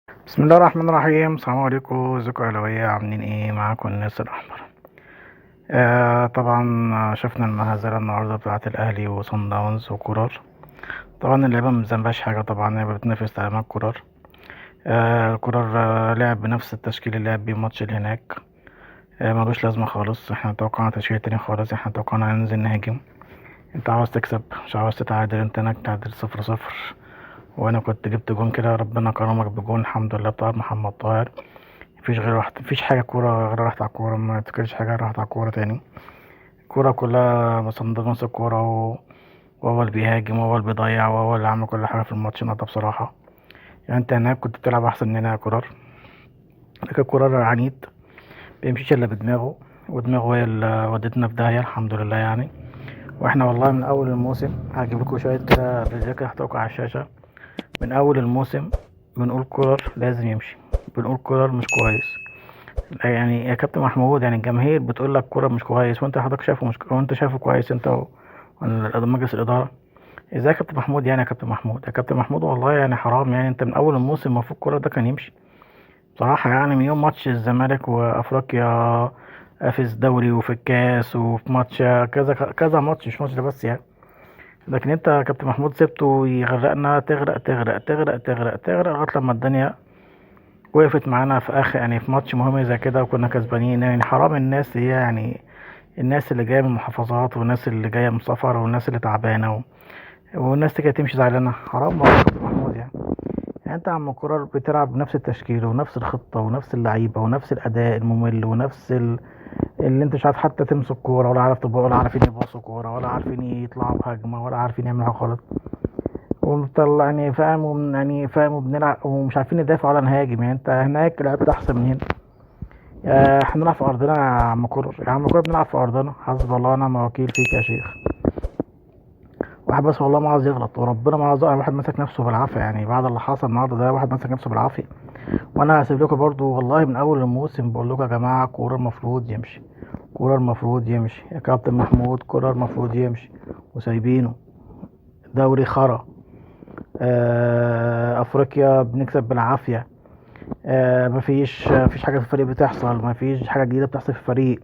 بسم الله الرحمن الرحيم. السلام عليكم، ازيكم يا علوية؟ عاملين ايه؟ معاكم الناس الأحمر. طبعا شفنا المهزلة النهاردة بتاعة الأهلي وصن داونز وكورر. طبعا اللعبة مذنبهاش حاجة، طبعا هي بتنافس تعليمات كورر. كورر لعب بنفس التشكيل اللي لعب بيه الماتش اللي هناك. ملوش لازمة خالص. احنا توقعنا تشكيل تاني خالص، احنا توقعنا ننزل نهاجم. انت عاوز تكسب مش عاوز تتعادل، انت هناك تعادل 0-0. وانا كنت جبت جون كده، ربنا كرمك بجون الحمد لله بتاع محمد طاهر. مفيش غير واحد، مفيش حاجة كورة غير راحت على الكورة، ما تفتكرش حاجة راحت على الكورة تاني. الكورة كلها مصندوق الكورة وهو اللي بيهاجم وهو اللي بيضيع وهو اللي عامل كل حاجة في الماتش ده بصراحة. يعني انت هناك كنت بتلعب أحسن مننا يا كورر. لكن كورر عنيد، بيمشيش إلا بدماغه، ودماغه هي اللي ودتنا في داهية الحمد لله يعني. واحنا والله من أول الموسم هجيب لكم شوية كده فيديوهات كده هحطوكوا على الشاشة. من أول الموسم بنقول كولر لازم يمشي، بنقول كولر مش كويس. يعني يا كابتن محمود، يعني الجماهير بتقول لك كولر مش كويس، وانت حضرتك شايفه مش وانت شايفه كويس انت مجلس الإدارة. ازاي يا كابتن محمود؟ يعني يا كابتن محمود، يا كابتن محمود والله يعني حرام. يعني انت من أول الموسم المفروض كولر ده كان يمشي بصراحة. يعني من يوم ماتش الزمالك وأفريقيا، في الدوري وفي الكاس وفي ماتش كذا كذا ماتش، مش ماتش ده بس يعني. لكن انت يا كابتن محمود سبته يغرقنا، تغرق تغرق تغرق تغرق تغرق لغاية لما الدنيا وقفت معانا في اخر، يعني في ماتش مهم زي كده وكنا كسبانين. يعني حرام الناس هي يعني الناس اللي جايه من المحافظات والناس اللي جايه من سفر والناس اللي تعبانه والناس تيجي تمشي زعلانه، حرام والله يا كابتن محمود يعني. يعني انت يا عم كرار بتلعب بنفس التشكيل ونفس الخطه ونفس اللعيبه ونفس الاداء الممل ونفس اللي انت مش عارف حتى تمسك كوره، ولا عارف تبقى، ولا عارفين يباصوا كوره، ولا عارفين يطلعوا بهجمه، ولا عارفين يعملوا حاجه خالص. ومطلع يعني فاهم يعني فاهم، وبنلعب ومش عارفين ندافع ولا نهاجم. يعني انت هناك لعبت احسن من هنا. احنا بنلعب في ارضنا يا عم كرر، يا عم كرر بنلعب في ارضنا، حسب الله ونعم الوكيل فيك يا شيخ. واحد بس والله ما عاوز يغلط، وربنا ما عاوز واحد ماسك نفسه بالعافيه. يعني بعد اللي حصل النهارده ده واحد ماسك نفسه بالعافيه. وانا هسيب لكم برضو والله من اول الموسم بقول لكم يا جماعه كولر المفروض يمشي، كولر المفروض يمشي يا كابتن محمود، كولر المفروض يمشي. وسايبينه دوري خرا. افريقيا بنكسب بالعافيه. مفيش حاجه في الفريق بتحصل، مفيش حاجه جديده بتحصل في الفريق،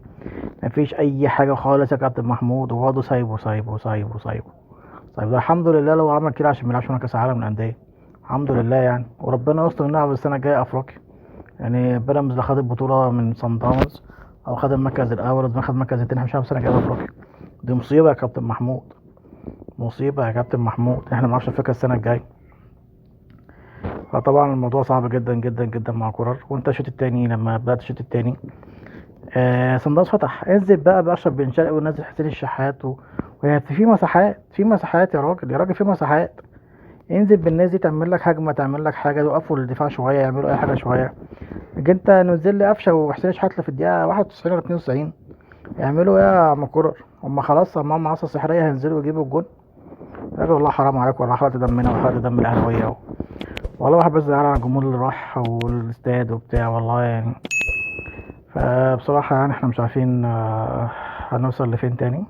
مفيش اي حاجه خالص يا كابتن محمود. وبرضه سايبه سايبه سايبه سايبه. طيب ده الحمد لله لو عمل كده عشان ميلعبش كاس العالم للانديه، الحمد لله يعني. وربنا يستر ونلعب السنه الجايه افريقيا. يعني بيراميدز لو خد البطوله من صن داونز او خد المركز الاول او خد المركز التاني، مش هنلعب السنه الجايه افريقيا. دي مصيبه يا كابتن محمود، مصيبه يا كابتن محمود. احنا ما نعرفش افريقيا السنه الجايه. فطبعا الموضوع صعب جدا جدا جدا مع كولر. وانت الشوط التاني لما بدات الشوط التاني صن داونز فتح، انزل بقى باشرف بن شرقي ونزل حسين الشحات وهي في مساحات، في مساحات يا راجل، يا راجل في مساحات. انزل بالناس دي تعمل لك هجمه، تعمل لك حاجه، يوقفوا الدفاع شويه، يعملوا اي حاجه شويه. لكن انت نزل لي قفشه وحسين الشحات في الدقيقه 91 ولا 92، يعملوا ايه يا عم كرر؟ هم خلاص هم عصا سحريه هينزلوا يجيبوا الجون؟ يا راجل والله حرام عليك، والله حرقت دمنا وحرقت دم الاهلاويه. والله واحد بس زعلان على الجمهور اللي راح والاستاد وبتاع والله يعني. فبصراحة يعني احنا مش عارفين هنوصل لفين تاني.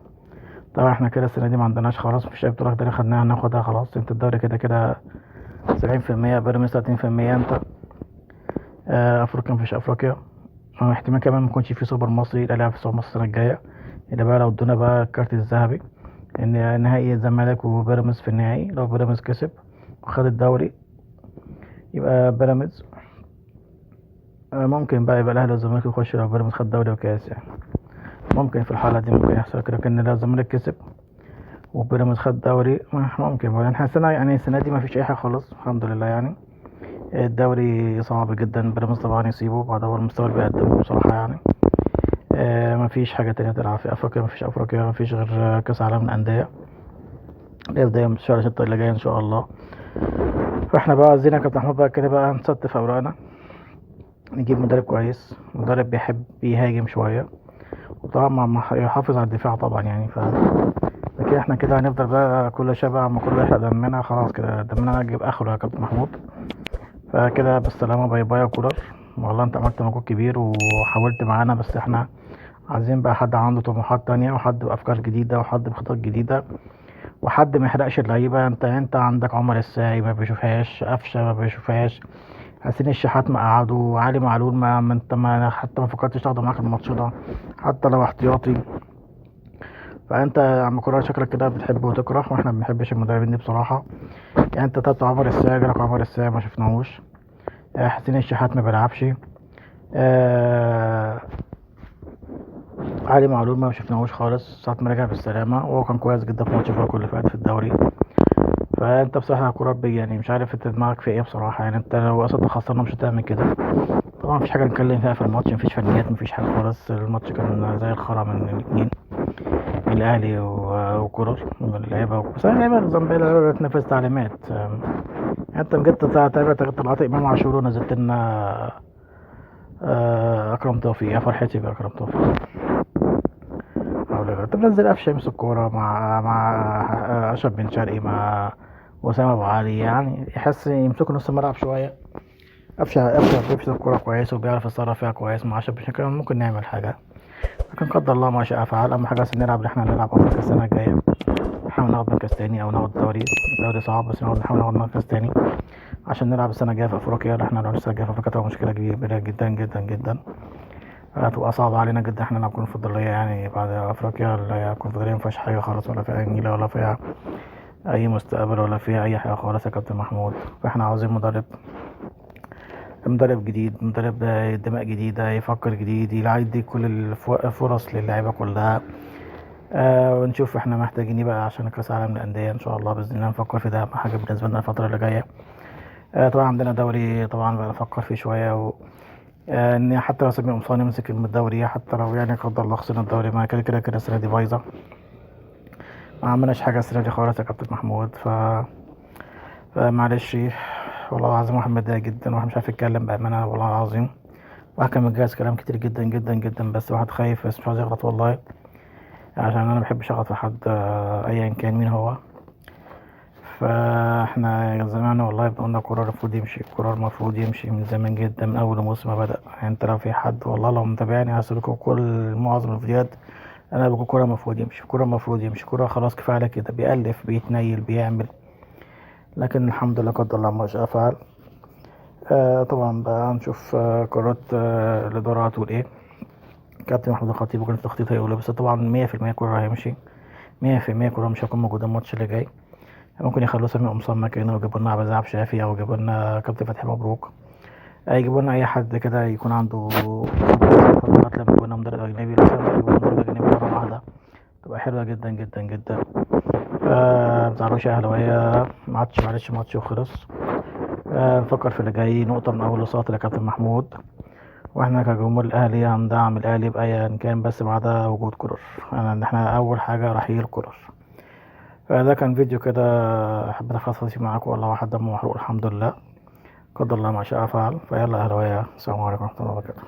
طبعا احنا كده السنة دي ما عندناش خلاص، مفيش أي بطولة تانية خدناها هناخدها خلاص. انت الدوري كده كده 70%، بيراميدز 30%. انت أفريقيا مفيش أفريقيا. احتمال كمان ميكونش في سوبر مصري، الأهلي هيلعب في سوبر مصر السنة الجاية. اللي بقى لو ادونا بقى الكارت الذهبي ان نهائي الزمالك وبيراميدز في النهائي، لو بيراميدز كسب وخد الدوري يبقى بيراميدز. ممكن بقى يبقى الاهلي والزمالك يخش لو بيراميدز خد دوري وكاس يعني. ممكن في الحالة دي ممكن يحصل كده، لكن لو الزمالك كسب وبيراميدز خد دوري ممكن بقى. احنا السنة يعني السنة دي مفيش أي حاجة خالص الحمد لله يعني. الدوري صعب جدا، بيراميدز طبعا يصيبه بعد أول مستوى اللي بيقدمه بصراحة يعني. مفيش حاجة تانية تلعب في أفريقيا، مفيش أفريقيا، مفيش غير كأس عالم الأندية اللي يبدأ من شهر 6 اللي جاي إن شاء الله. فاحنا بقى عايزين يا كابتن أحمد بقى كده بقى نستف أوراقنا، نجيب مدرب كويس، مدرب بيحب يهاجم شوية، وطبعا يحافظ على الدفاع طبعا يعني. لكن احنا كده هنفضل بقى كل شويه بقى اما كل يحرق دمنا، خلاص كده دمنا هيجيب اخره يا كابتن محمود. فكده بالسلامه، باي باي يا كولر. والله انت عملت مجهود كبير وحاولت معانا، بس احنا عايزين بقى حد عنده طموحات تانية، وحد بافكار جديده، وحد بخطط جديده، وحد ما يحرقش اللعيبه. انت عندك عمر الساعي ما بيشوفهاش، قفشه ما بيشوفهاش، حسين الشحات ما قعده، وعلي معلول ما انت ما حتى ما فكرتش تاخده معاك الماتش ده حتى لو احتياطي. فانت يا عم كرة شكلك كده بتحب وتكره، واحنا ما بنحبش المدربين دي بصراحة. يعني انت تبت عمر الساعة، جالك عمر الساعة ما شفناهوش. حسين الشحات ما بيلعبش. آه، علي معلول ما شفناهوش خالص ساعة ما رجع بالسلامة، وهو كان كويس جدا في ماتش فاركو اللي فات في الدوري. فانت بصراحة كرة يعني مش عارف انت دماغك في ايه بصراحة. يعني انت لو اصلا خسرنا مش هتعمل كده. طبعا مفيش حاجة نتكلم فيها في الماتش، مفيش فنيات مفيش حاجة خالص. الماتش كان زي الخرا من الاتنين، من الاهلي وكولر من اللعيبة. بس اللعيبة الزنبية اللعيبة بتنفذ تعليمات. انت جبت تابع طلعت امام عاشور ونزلت لنا اكرم توفيق. يا فرحتي باكرم توفيق. انت منزل قفشه يمسك الكورة مع اشرف بن شرقي مع وسام ابو علي، يعني يحس يمسكوا نص الملعب شوية. قفشه بيمسك الكورة كويس وبيعرف يتصرف فيها كويس مع اشرف بن شرقي، ممكن نعمل حاجة. لكن قدر الله ما شاء فعل. اهم حاجة بس نلعب اللي احنا هنلعب افريقيا السنة الجاية، نحاول ناخد مركز تاني او ناخد دوري. الدوري صعب بس نحاول ناخد مركز تاني عشان نلعب السنة الجاية في افريقيا. احنا لو السنة الجاية في افريقيا تبقى مشكلة كبيرة جدا جدا جدا. هتبقى صعبة علينا جدا احنا نلعب كونفدرالية، يعني بعد افريقيا اللي هي الكونفدرالية مفيهاش حاجة خالص، ولا فيها نيلة ولا فيها اي مستقبل ولا فيها اي حاجة خالص يا كابتن محمود. فاحنا عاوزين مدرب جديد، مدرب دماء جديدة يفكر جديد، يدي كل الفرص للعيبة كلها. ونشوف احنا محتاجين ايه بقى عشان كاس العالم للأندية ان شاء الله بإذن الله. نفكر في ده أهم حاجة بالنسبة لنا الفترة اللي جاية. طبعا عندنا دوري طبعا بقى نفكر فيه شوية ان حتى لو سامي قمصان يمسك الدوري، حتى لو يعني قدر الله خسرنا الدوري، ما كده كده كده السنة دي بايظة. ما عملناش حاجة السنة دي خالص يا كابتن محمود. فمعلش. والله العظيم واحد متضايق جدا، واحد مش عارف يتكلم بأمانة والله العظيم. واحد كان متجهز كلام كتير جدا جدا جدا، بس واحد خايف بس مش عايز يغلط والله. عشان انا مبحبش اغلط في حد ايا كان مين هو. فاحنا زمان والله قلنا قرار المفروض يمشي، قرار المفروض يمشي من زمان جدا، من اول الموسم ما بدأ. يعني انت لو في حد والله لو متابعني هسلكوا كل معظم الفيديوهات، انا بقول كرة المفروض يمشي، كرة المفروض يمشي، كرة خلاص كفاية على كده. بيألف بيتنيل بيعمل، لكن الحمد لله قدر الله ما شاء فعل. طبعا بقى نشوف قرارات الإدارة هتقول ايه. كابتن محمود الخطيب وكان في تخطيط هيقوله، بس طبعا 100% كرة هيمشي، 100% كرة مش هيكون موجود الماتش اللي جاي. ممكن يخلوه سامي قمصان مكانه، ويجيبوا لنا عبد الوهاب شافي، او يجيبوا لنا كابتن فتحي مبروك. يجيبوا لنا اي حد كده يكون عنده خبرات. لما يكون مدرب اجنبي مثلا يجيبوا مدرب اجنبي مرة واحدة تبقى حلوة جدا جدا جدا. متزعلوش يا اهلاوية، معلش ماتش وخلص. نفكر في اللي جاي نقطة من أول لسطر يا كابتن محمود. واحنا كجمهور الأهلي هندعم الأهلي بأيا كان، بس ما عدا وجود كولر. احنا أول حاجة رحيل كولر. فده كان فيديو كده حبيت أخصص فيه معاكم. والله واحد دمه محروق الحمد لله، قدر الله ما شاء فعل. فيلا أهلاوية، السلام عليكم ورحمة الله وبركاته.